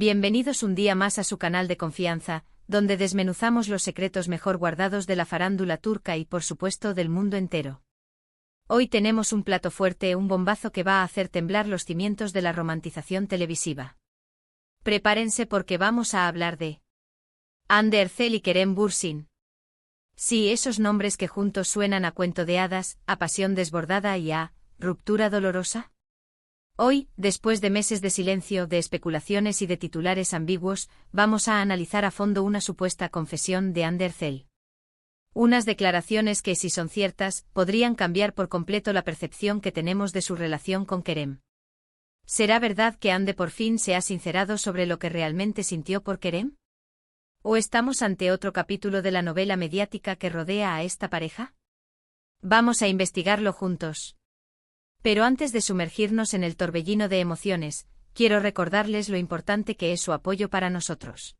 Bienvenidos un día más a su canal de confianza, donde desmenuzamos los secretos mejor guardados de la farándula turca y por supuesto del mundo entero. Hoy tenemos un plato fuerte, un bombazo que va a hacer temblar los cimientos de la romantización televisiva. Prepárense porque vamos a hablar de Hande Erçel y Kerem Bürsin. Sí, esos nombres que juntos suenan a cuento de hadas, a pasión desbordada y a ruptura dolorosa. Hoy, después de meses de silencio, de especulaciones y de titulares ambiguos, vamos a analizar a fondo una supuesta confesión de Hande Erçel. Unas declaraciones que, si son ciertas, podrían cambiar por completo la percepción que tenemos de su relación con Kerem. ¿Será verdad que Hande por fin se ha sincerado sobre lo que realmente sintió por Kerem? ¿O estamos ante otro capítulo de la novela mediática que rodea a esta pareja? Vamos a investigarlo juntos. Pero antes de sumergirnos en el torbellino de emociones, quiero recordarles lo importante que es su apoyo para nosotros.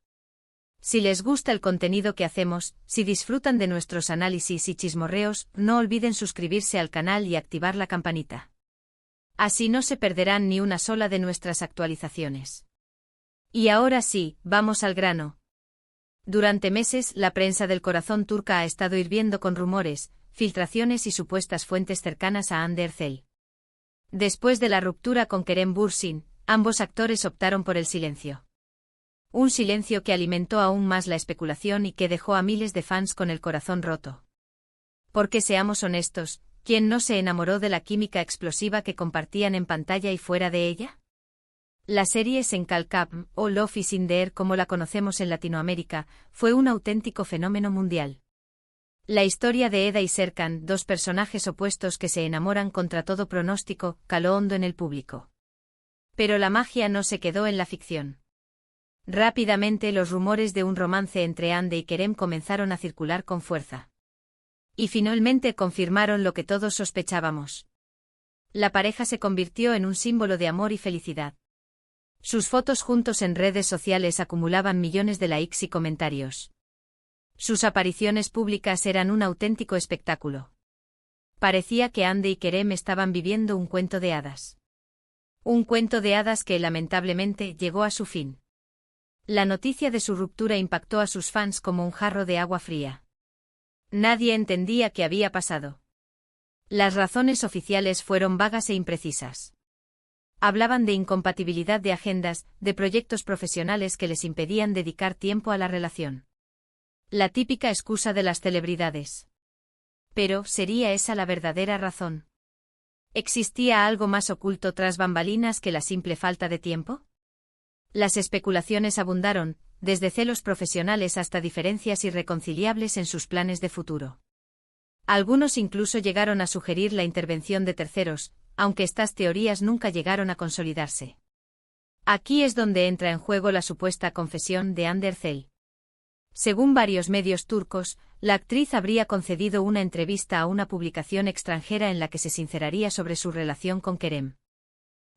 Si les gusta el contenido que hacemos, si disfrutan de nuestros análisis y chismorreos, no olviden suscribirse al canal y activar la campanita. Así no se perderán ni una sola de nuestras actualizaciones. Y ahora sí, vamos al grano. Durante meses, la prensa del corazón turca ha estado hirviendo con rumores, filtraciones y supuestas fuentes cercanas a Hande Erçel. Después de la ruptura con Kerem Bürsin, ambos actores optaron por el silencio. Un silencio que alimentó aún más la especulación y que dejó a miles de fans con el corazón roto. Porque seamos honestos, ¿quién no se enamoró de la química explosiva que compartían en pantalla y fuera de ella? La serie Senkalkam, o Love is in the Air como la conocemos en Latinoamérica, fue un auténtico fenómeno mundial. La historia de Eda y Serkan, dos personajes opuestos que se enamoran contra todo pronóstico, caló hondo en el público. Pero la magia no se quedó en la ficción. Rápidamente los rumores de un romance entre Hande y Kerem comenzaron a circular con fuerza. Y finalmente confirmaron lo que todos sospechábamos. La pareja se convirtió en un símbolo de amor y felicidad. Sus fotos juntos en redes sociales acumulaban millones de likes y comentarios. Sus apariciones públicas eran un auténtico espectáculo. Parecía que Hande y Kerem estaban viviendo un cuento de hadas. Un cuento de hadas que lamentablemente llegó a su fin. La noticia de su ruptura impactó a sus fans como un jarro de agua fría. Nadie entendía qué había pasado. Las razones oficiales fueron vagas e imprecisas. Hablaban de incompatibilidad de agendas, de proyectos profesionales que les impedían dedicar tiempo a la relación. La típica excusa de las celebridades. Pero, ¿sería esa la verdadera razón? ¿Existía algo más oculto tras bambalinas que la simple falta de tiempo? Las especulaciones abundaron, desde celos profesionales hasta diferencias irreconciliables en sus planes de futuro. Algunos incluso llegaron a sugerir la intervención de terceros, aunque estas teorías nunca llegaron a consolidarse. Aquí es donde entra en juego la supuesta confesión de Hande Erçel. Según varios medios turcos, la actriz habría concedido una entrevista a una publicación extranjera en la que se sinceraría sobre su relación con Kerem.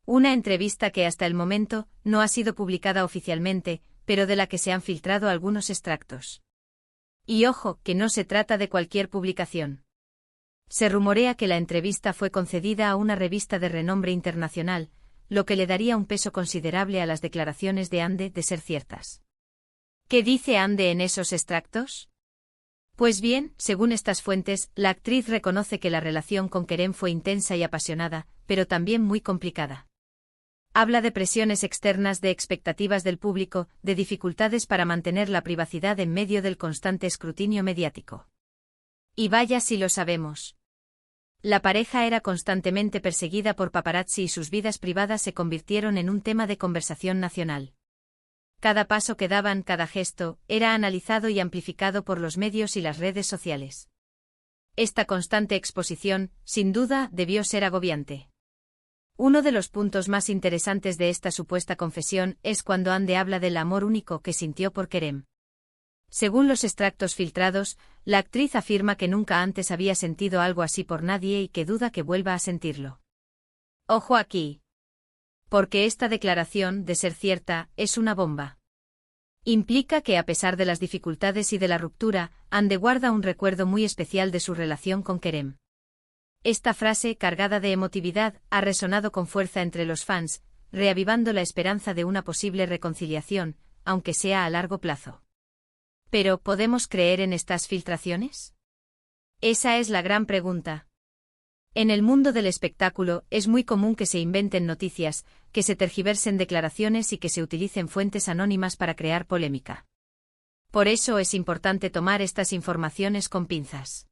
Una entrevista que hasta el momento no ha sido publicada oficialmente, pero de la que se han filtrado algunos extractos. Y ojo, que no se trata de cualquier publicación. Se rumorea que la entrevista fue concedida a una revista de renombre internacional, lo que le daría un peso considerable a las declaraciones de Hande de ser ciertas. ¿Qué dice Hande en esos extractos? Pues bien, según estas fuentes, la actriz reconoce que la relación con Kerem fue intensa y apasionada, pero también muy complicada. Habla de presiones externas, de expectativas del público, de dificultades para mantener la privacidad en medio del constante escrutinio mediático. Y vaya si lo sabemos. La pareja era constantemente perseguida por paparazzi y sus vidas privadas se convirtieron en un tema de conversación nacional. Cada paso que daban, cada gesto, era analizado y amplificado por los medios y las redes sociales. Esta constante exposición, sin duda, debió ser agobiante. Uno de los puntos más interesantes de esta supuesta confesión es cuando Hande habla del amor único que sintió por Kerem. Según los extractos filtrados, la actriz afirma que nunca antes había sentido algo así por nadie y que duda que vuelva a sentirlo. Ojo aquí. Porque esta declaración, de ser cierta, es una bomba. Implica que a pesar de las dificultades y de la ruptura, Hande guarda un recuerdo muy especial de su relación con Kerem. Esta frase, cargada de emotividad, ha resonado con fuerza entre los fans, reavivando la esperanza de una posible reconciliación, aunque sea a largo plazo. ¿Pero podemos creer en estas filtraciones? Esa es la gran pregunta. En el mundo del espectáculo es muy común que se inventen noticias, que se tergiversen declaraciones y que se utilicen fuentes anónimas para crear polémica. Por eso es importante tomar estas informaciones con pinzas.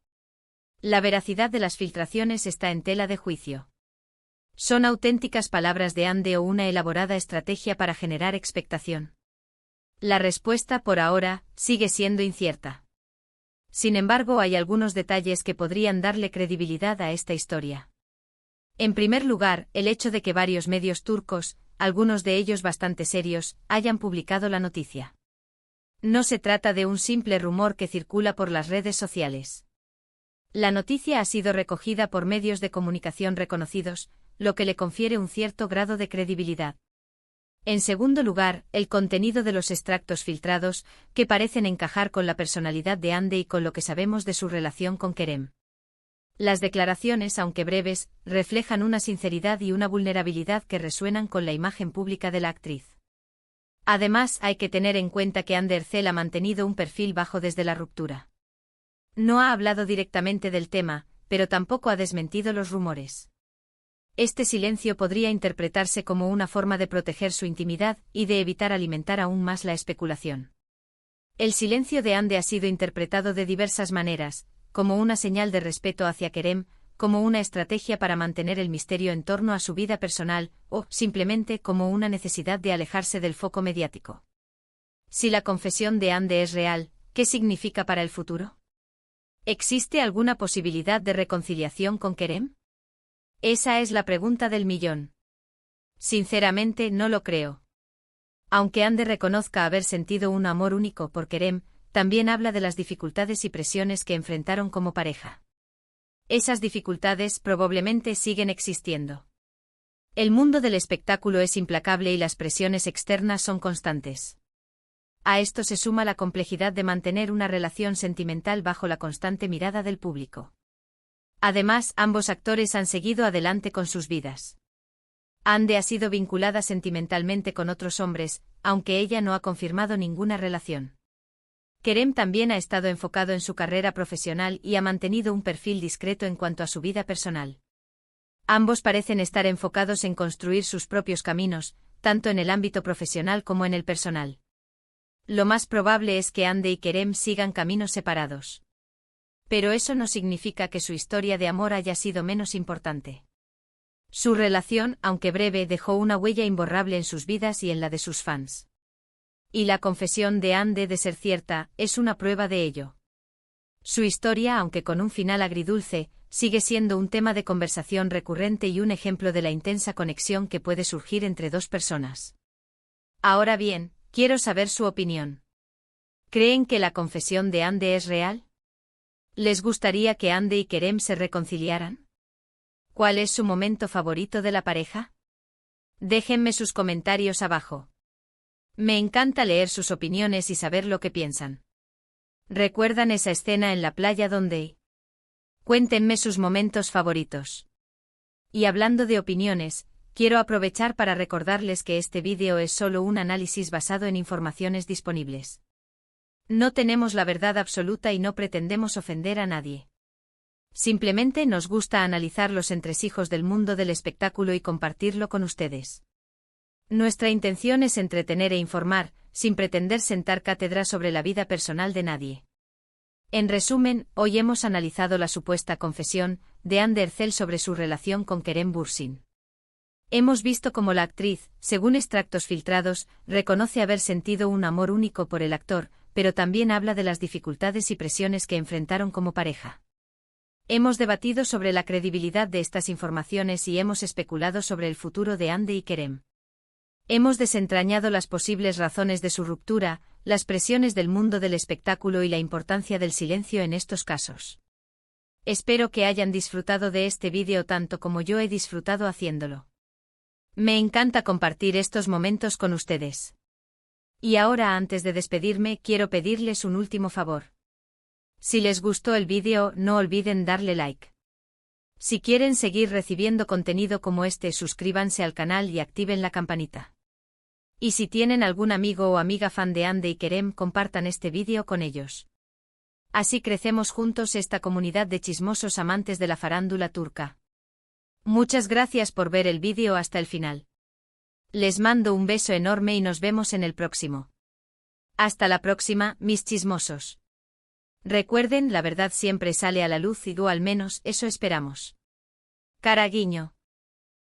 La veracidad de las filtraciones está en tela de juicio. ¿Son auténticas palabras de Ande o una elaborada estrategia para generar expectación? La respuesta por ahora sigue siendo incierta. Sin embargo, hay algunos detalles que podrían darle credibilidad a esta historia. En primer lugar, el hecho de que varios medios turcos, algunos de ellos bastante serios, hayan publicado la noticia. No se trata de un simple rumor que circula por las redes sociales. La noticia ha sido recogida por medios de comunicación reconocidos, lo que le confiere un cierto grado de credibilidad. En segundo lugar, el contenido de los extractos filtrados, que parecen encajar con la personalidad de Ande y con lo que sabemos de su relación con Kerem. Las declaraciones, aunque breves, reflejan una sinceridad y una vulnerabilidad que resuenan con la imagen pública de la actriz. Además, hay que tener en cuenta que Hande Erçel ha mantenido un perfil bajo desde la ruptura. No ha hablado directamente del tema, pero tampoco ha desmentido los rumores. Este silencio podría interpretarse como una forma de proteger su intimidad y de evitar alimentar aún más la especulación. El silencio de Hande ha sido interpretado de diversas maneras, como una señal de respeto hacia Kerem, como una estrategia para mantener el misterio en torno a su vida personal, o, simplemente, como una necesidad de alejarse del foco mediático. Si la confesión de Hande es real, ¿qué significa para el futuro? ¿Existe alguna posibilidad de reconciliación con Kerem? Esa es la pregunta del millón. Sinceramente no lo creo. Aunque Hande reconozca haber sentido un amor único por Kerem, también habla de las dificultades y presiones que enfrentaron como pareja. Esas dificultades probablemente siguen existiendo. El mundo del espectáculo es implacable y las presiones externas son constantes. A esto se suma la complejidad de mantener una relación sentimental bajo la constante mirada del público. Además, ambos actores han seguido adelante con sus vidas. Hande ha sido vinculada sentimentalmente con otros hombres, aunque ella no ha confirmado ninguna relación. Kerem también ha estado enfocado en su carrera profesional y ha mantenido un perfil discreto en cuanto a su vida personal. Ambos parecen estar enfocados en construir sus propios caminos, tanto en el ámbito profesional como en el personal. Lo más probable es que Hande y Kerem sigan caminos separados. Pero eso no significa que su historia de amor haya sido menos importante. Su relación, aunque breve, dejó una huella imborrable en sus vidas y en la de sus fans. Y la confesión de Hande, de ser cierta, es una prueba de ello. Su historia, aunque con un final agridulce, sigue siendo un tema de conversación recurrente y un ejemplo de la intensa conexión que puede surgir entre dos personas. Ahora bien, quiero saber su opinión. ¿Creen que la confesión de Hande es real? ¿Les gustaría que Hande y Kerem se reconciliaran? ¿Cuál es su momento favorito de la pareja? Déjenme sus comentarios abajo. Me encanta leer sus opiniones y saber lo que piensan. ¿Recuerdan esa escena en la playa donde? Cuéntenme sus momentos favoritos. Y hablando de opiniones, quiero aprovechar para recordarles que este vídeo es solo un análisis basado en informaciones disponibles. No tenemos la verdad absoluta y no pretendemos ofender a nadie. Simplemente nos gusta analizar los entresijos del mundo del espectáculo y compartirlo con ustedes. Nuestra intención es entretener e informar, sin pretender sentar cátedra sobre la vida personal de nadie. En resumen, hoy hemos analizado la supuesta confesión de Hande Erçel sobre su relación con Kerem Bürsin. Hemos visto cómo la actriz, según extractos filtrados, reconoce haber sentido un amor único por el actor, pero también habla de las dificultades y presiones que enfrentaron como pareja. Hemos debatido sobre la credibilidad de estas informaciones y hemos especulado sobre el futuro de Hande y Kerem. Hemos desentrañado las posibles razones de su ruptura, las presiones del mundo del espectáculo y la importancia del silencio en estos casos. Espero que hayan disfrutado de este vídeo tanto como yo he disfrutado haciéndolo. Me encanta compartir estos momentos con ustedes. Y ahora, antes de despedirme, quiero pedirles un último favor. Si les gustó el vídeo, no olviden darle like. Si quieren seguir recibiendo contenido como este, suscríbanse al canal y activen la campanita. Y si tienen algún amigo o amiga fan de Hande y Kerem, compartan este vídeo con ellos. Así crecemos juntos esta comunidad de chismosos amantes de la farándula turca. Muchas gracias por ver el vídeo hasta el final. Les mando un beso enorme y nos vemos en el próximo. Hasta la próxima, mis chismosos. Recuerden, la verdad siempre sale a la luz y o al menos eso esperamos. Cara guiño.